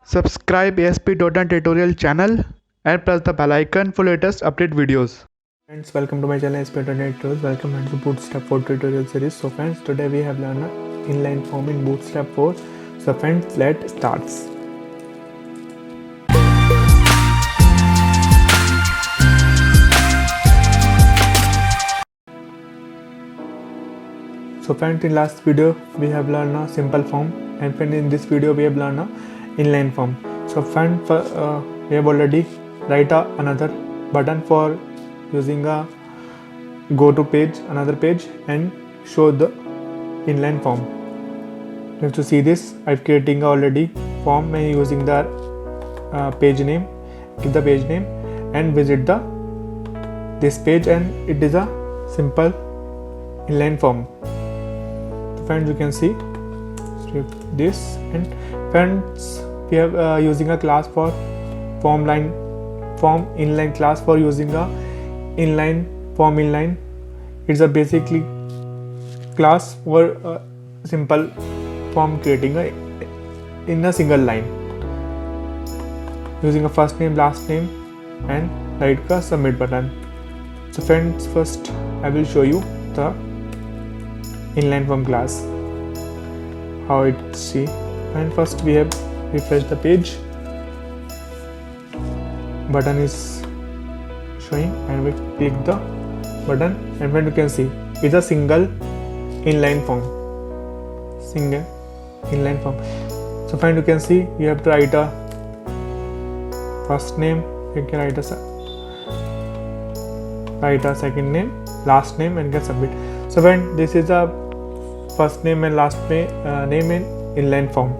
Subscribe AspDotNet tutorial channel and press the bell icon for latest update videos. Friends, welcome to my channel AspDotNet tutorials. Welcome to Bootstrap 4 tutorial series. So friends, today we have learned inline form in Bootstrap 4. So friends, let's start. So friends, in last video we have learned a simple form, and friend, in this video we have learned a inline form. So friend, we have already write another button for using a go to page, another page, and show the inline form. You have to see this. I'm creating already form and using the page name. Give the page name and visit this page, and it is a simple inline form. So friends, you can see this, and friends, we have using a class for form inline class for using a inline form inline. It's a basically class for a simple form creating in a single line using a first name, last name, and right ka submit button. So friends, first I will show you the inline form class, how it see. And first we have refresh the page, button is showing, and we click the button, and when you can see it's a single inline form. So friend, you can see you have to write a first name, you can write a second name, last name, and can submit. So friend, this is a first name and last name in inline form.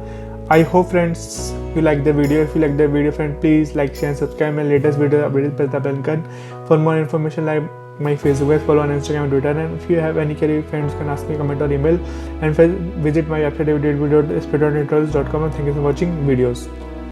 I hope friends you like the video. If you like the video, friend, please like, share, and subscribe my latest video updates. Press the bell icon for more information, like my Facebook page, follow on Instagram and Twitter. And if you have any query, friends can ask me, comment or email. And visit my website www.asp.nettutorials.com. And thank you for watching videos.